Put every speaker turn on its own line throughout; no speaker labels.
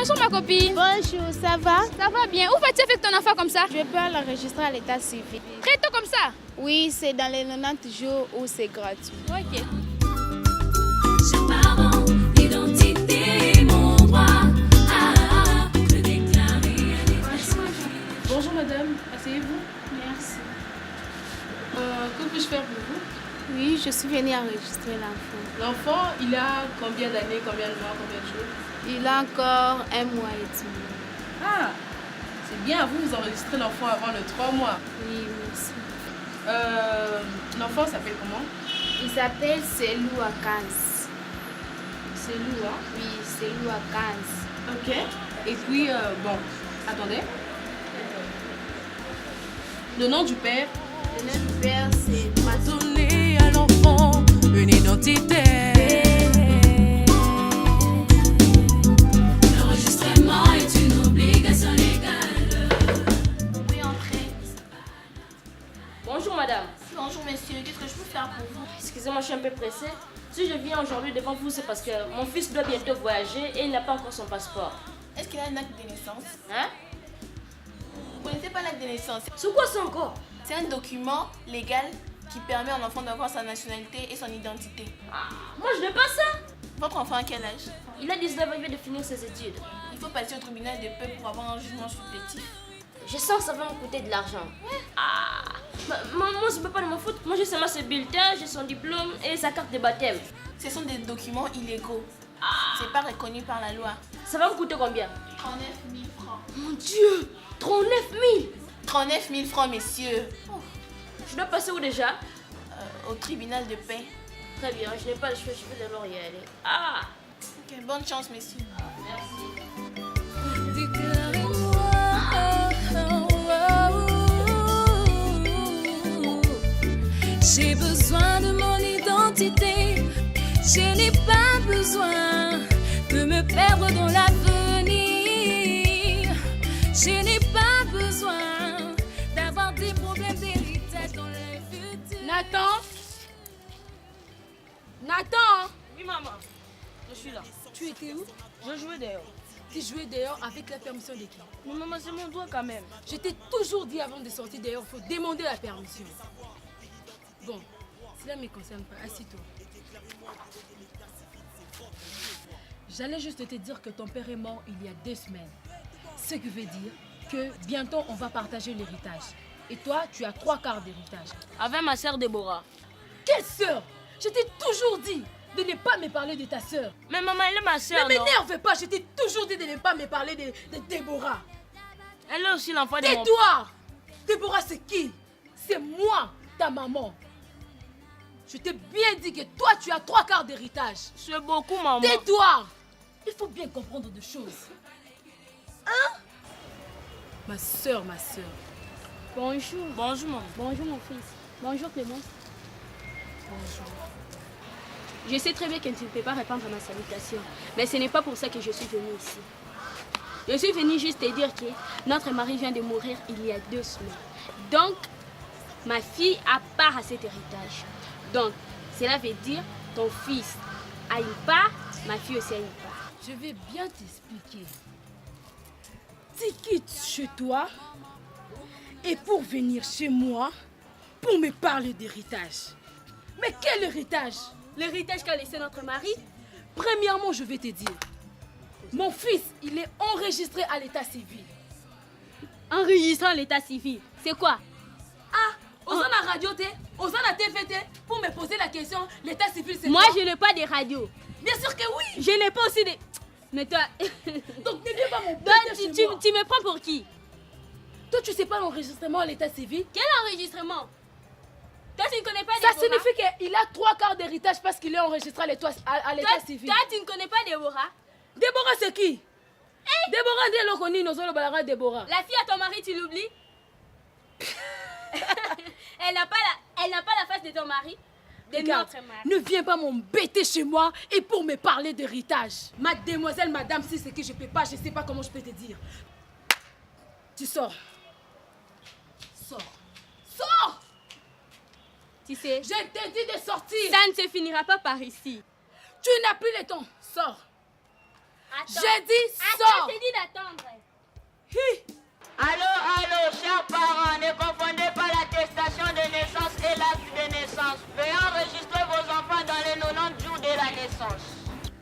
Bonjour ma copine.
Bonjour, ça va?
Ça va bien. Où vas-tu avec ton enfant comme ça?
Je peux l'enregistrer à l'état civil.
Très tôt comme ça?
Oui, c'est dans les 90 jours où c'est gratuit.
Ok.
Bonjour madame, asseyez-vous.
Merci.
Que puis-je faire pour vous?
Oui, je suis venue enregistrer l'enfant.
L'enfant, il a combien d'années, combien de mois, combien de jours?
Il a encore 1 mois et demi.
Ah, c'est bien, vous enregistrez l'enfant avant le 3 mois.
Oui, merci.
L'enfant s'appelle comment?
Il s'appelle Selou Akaz.
C'est Lou, hein?
Oui, Selou Akaz.
Ok. Et puis, bon, attendez. Le nom du père?
Le nom du père, c'est Matou.
Donner à l'enfant une identité. L'enregistrement est une obligation légale.
Oui, entrez.
Bonjour madame.
Bonjour monsieur, qu'est-ce que je peux faire pour vous?
Excusez-moi, je suis un peu pressée. Si je viens aujourd'hui devant vous, c'est parce que mon fils doit bientôt voyager et il n'a pas encore son passeport.
Est-ce qu'il a un acte de naissance?
Hein?
Vous connaissez pas l'acte de naissance?
C'est quoi ça encore?
C'est un document légal qui permet à l'enfant d'avoir sa nationalité et son identité.
Moi je n'ai pas ça.
Votre enfant a quel âge?
Il a 19 ans, il vient de finir ses études.
Il faut passer au tribunal de paix pour avoir un jugement supplétif.
Je sens que ça va me coûter de l'argent. Moi je ne peux pas me foutre. Moi j'ai seulement ce bulletin, j'ai son diplôme et sa carte de baptême.
Ce sont des documents illégaux. C'est pas reconnu par la loi.
Ça va me coûter combien?
39 000 francs.
Mon Dieu, 39 000.
39 000 francs, messieurs.
Je dois passer où déjà?
Au tribunal de paix.
Très bien, je n'ai pas le choix, je vais d'abord y aller.
Ok, bonne chance, messieurs.
J'ai besoin de mon identité. Je n'ai pas besoin de me perdre dans l'avenir. Je n'ai pas besoin d'avoir des problèmes d'héritage dans le futur.
Nathan? Nathan?
Oui maman, je suis là.
Tu étais où?
Je jouais dehors.
Tu jouais dehors avec la permission de qui?
Mais maman, c'est mon doigt quand même.
Je t'ai toujours dit avant de sortir dehors, il faut demander la permission. Bon, cela ne me concerne pas. Assis-toi. J'allais juste te dire que ton père est mort il y a 2 semaines. Ce qui veut dire que bientôt on va partager l'héritage. Et toi, tu as 3/4 d'héritage.
Avec ma sœur Déborah.
Quelle sœur? Je t'ai toujours dit de ne pas me parler de ta sœur.
Mais maman, elle est ma sœur,
Ne
non?
m'énerve pas, je t'ai toujours dit de ne pas me parler de Déborah.
Elle est aussi l'enfant de mon...
Tais-toi! Déborah, c'est qui? C'est moi, ta maman. Je t'ai bien dit que toi, tu as 3/4 d'héritage.
C'est beaucoup, maman.
Tais-toi! Il faut bien comprendre des choses. Hein? Ma soeur, ma soeur.
Bonjour.
Bonjour, maman.
Bonjour mon fils. Bonjour Clémence.
Bonjour.
Je sais très bien que tu ne peux pas répondre à ma salutation. Mais ce n'est pas pour ça que je suis venue ici. Je suis venue juste te dire que notre mari vient de mourir il y a 2 semaines. Donc, ma fille a part à cet héritage. Donc, cela veut dire ton fils a une part, ma fille aussi a une part.
Je vais bien t'expliquer. Tu quittes chez toi et pour venir chez moi pour me parler d'héritage. Mais quel héritage?
L'héritage qu'a laissé notre mari?
Premièrement, je vais te dire. Mon fils, il est enregistré à l'état civil.
Enregistrant l'état civil. C'est quoi?
Ah, aux la radio, aux la TVT, pour me poser la question, l'état civil, c'est
Moi,
quoi?
je n'ai pas de radio.
Bien sûr que oui.
Je n'ai pas aussi de... Mais toi...
Donc, ne viens pas mon
Toi,
chez
tu
moi.
me prends pour qui?
Toi, tu sais pas l'enregistrement à l'état civil?
Quel enregistrement? Toi, tu ne connais pas
Ça
Déborah?
signifie qu'il a 3/4 d'héritage parce qu'il est enregistré à l'état civil.
Toi, tu ne connais pas Déborah?
Déborah, c'est qui? Déborah, dès lors qu'on dit, nous allons Déborah.
La fille à ton mari, tu l'oublies? Elle n'a pas la face de ton mari, de
Regarde,
notre mari.
ne viens pas m'embêter chez moi et pour me parler d'héritage. Mademoiselle, madame, si c'est que je peux pas, je sais pas comment je peux te dire. Tu sors. Sors. Sors!
Tu sais,
Je t'ai dit de sortir.
ça ne se finira pas par ici.
Tu n'as plus le temps. Sors. J'ai dit sors.
Je t'ai dit d'attendre.
Allô, chers parents, ne confondez pas l'attestation de naissance et l'acte de naissance. Veuillez enregistrer vos enfants dans les 90 jours de la naissance.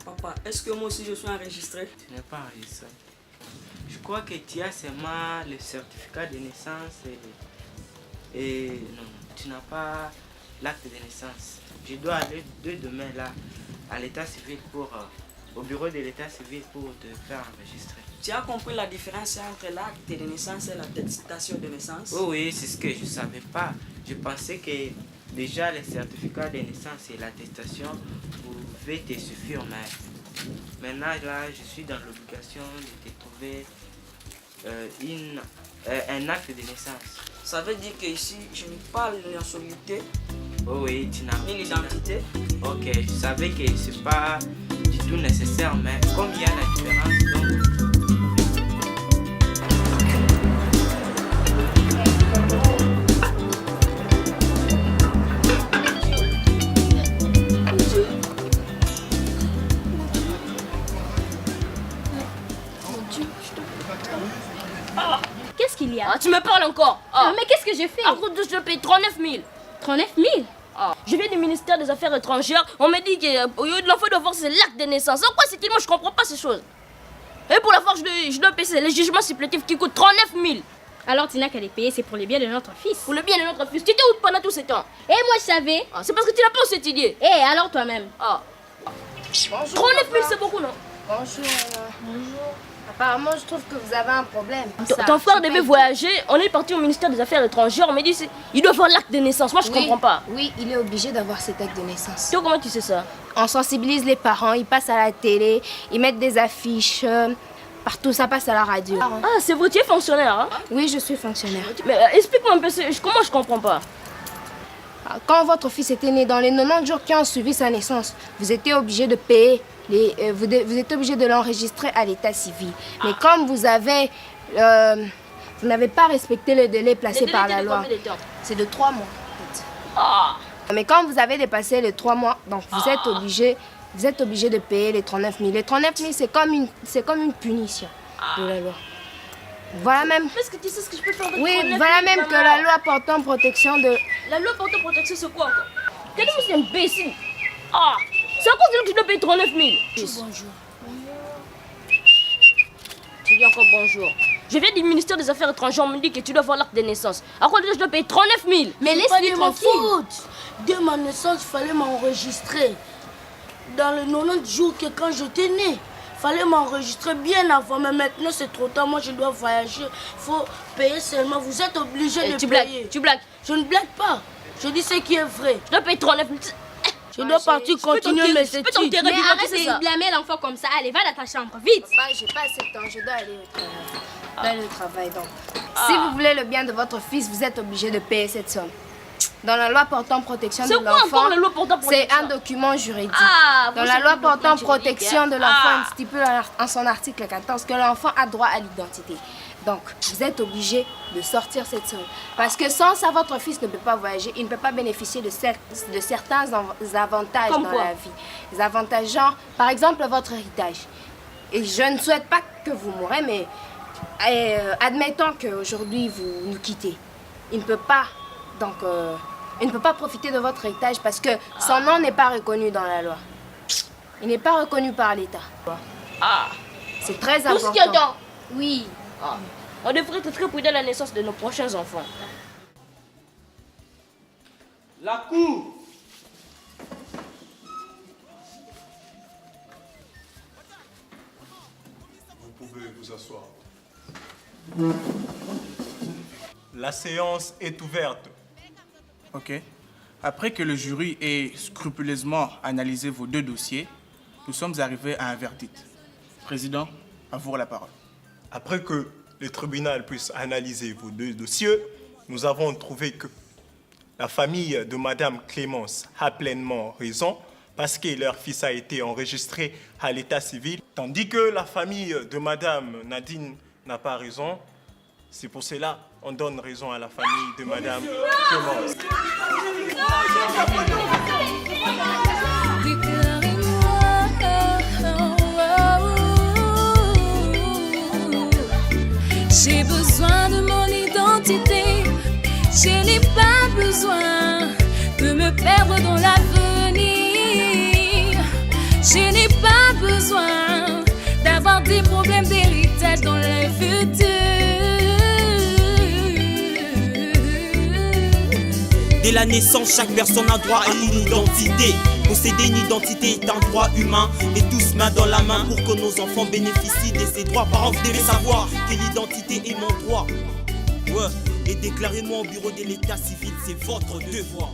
Papa, est-ce que moi aussi je suis enregistré?
Tu n'es pas enregistré. Je crois que tu as seulement le certificat de naissance et non, tu n'as pas l'acte de naissance. Je dois aller demain là à l'état civil au bureau de l'état civil pour te faire enregistrer.
Tu as compris la différence entre l'acte de naissance et l'attestation de naissance?
Oh oui, c'est ce que je ne savais pas. Je pensais que déjà le certificat de naissance et l'attestation pouvaient te suffire, mais maintenant là, je suis dans l'obligation de te trouver un acte de naissance.
Ça veut dire que ici, je n'ai pas la nationalité.
Oh oui, tu n'as
ni l'identité.
Ok, je savais que c'est pas du tout nécessaire, mais comme il y a la différence, donc.
Qu'est-ce qu'il y a?
Ah, tu me parles encore.
Mais qu'est-ce que j'ai fait?
À cause de je paye 39 000.
39 000?
Je viens du ministère des Affaires étrangères. On me dit que l'enfant doit voir c'est l'acte de naissance. En quoi c'est-il? Moi je comprends pas ces choses. Et pour l'avoir, je dois payer le jugement supplétif qui coûte 39 000.
Alors tu n'as qu'à les payer, c'est pour le bien de notre fils.
Pour le bien de notre fils. Tu étais où pendant tout ce temps?
Et moi je savais.
C'est parce que tu n'as pas cette idée.
Alors toi-même?
39 000 c'est beaucoup, non?
Bonjour. Apparemment, je trouve que vous avez un problème.
Ton frère devait voyager. On est parti au ministère des Affaires étrangères. On m'a dit il doit avoir l'acte de naissance. Moi je comprends pas.
Oui, il est obligé d'avoir cet acte de naissance.
Toi, comment tu sais ça?
On sensibilise les parents, ils passent à la télé, ils mettent des affiches. Partout, ça passe à la radio.
Ah, c'est vrai, tu es fonctionnaire, hein?
Oui, je suis fonctionnaire.
Mais explique-moi un peu, comment je comprends pas?
Quand votre fils était né, dans les 90 jours qui ont suivi sa naissance, vous étiez obligé de payer, vous étiez obligé de l'enregistrer à l'état civil. Mais comme vous n'avez pas respecté le délai placé par la loi, c'est de 3 mois. En fait. Mais quand vous avez dépassé les 3 mois, donc vous êtes obligé de payer les 39 000. Les 39 000, c'est comme une punition de la loi. Voilà même.
Est-ce que tu sais ce que je peux faire de
Oui, voilà même que la loi portant protection de.
La loi portant protection, c'est quoi encore? Quel est imbécile? C'est à cause de lui que je dois payer 39 000.
Bonjour.
Tu dis encore bonjour. Je viens du ministère des Affaires étrangères, on me dit que tu dois avoir l'acte de naissance. À quoi je dois payer 39 000?
Mais laisse-lui tranquille.
Dès ma naissance, il fallait m'enregistrer. Dans les 90 jours que quand j'étais né, il fallait m'enregistrer bien avant. Mais maintenant, c'est trop tard. Moi, je dois voyager. Il faut payer seulement. Vous êtes obligé de payer.
Tu blagues.
Je ne blague pas. Je dis ce qui est vrai.
Je dois payer 39 000.
Je dois partir continuer mes études.
Mais arrête de blâmer l'enfant comme ça. Allez, va dans ta chambre, vite.
J'ai pas assez de temps, je dois aller au travail. Donc, si vous voulez le bien de votre fils, vous êtes obligé de payer cette somme. Dans la loi portant protection de l'enfant, c'est un document juridique. Dans la loi portant protection de l'enfant, il stipule en son article 14 que l'enfant a droit à l'identité. Donc, vous êtes obligé de sortir cette somme. Parce que sans ça, votre fils ne peut pas voyager, il ne peut pas bénéficier de certains avantages dans la vie. Les avantages, genre, par exemple, votre héritage. Et je ne souhaite pas que vous mourrez, mais admettons qu'aujourd'hui, vous nous quittez. Il ne peut pas, donc, il ne peut pas profiter de votre héritage parce que son nom n'est pas reconnu dans la loi. Il n'est pas reconnu par l'État. C'est très important.
Tout ce qui est dans.
Oui.
On devrait être très prudent à la naissance de nos prochains enfants.
La cour.
Vous pouvez vous asseoir. La séance est ouverte.
Ok. Après que le jury ait scrupuleusement analysé vos 2 dossiers, nous sommes arrivés à un verdict. Président, à vous la parole.
Après que le tribunal puisse analyser vos 2 dossiers, nous avons trouvé que la famille de Madame Clémence a pleinement raison parce que leur fils a été enregistré à l'état civil, tandis que la famille de Madame Nadine n'a pas raison. C'est pour cela qu'on donne raison à la famille de Madame Clémence.
besoin de me perdre dans l'avenir. Je n'ai pas besoin d'avoir des problèmes d'héritage dans le futur.
Dès la naissance, chaque personne a droit à une identité. Posséder une identité est un droit humain. Et tous main dans la main pour que nos enfants bénéficient de ces droits. Parents, vous devez savoir que l'identité est mon droit. Ouais. Et déclarez-moi au bureau de l'état civil, c'est votre devoir.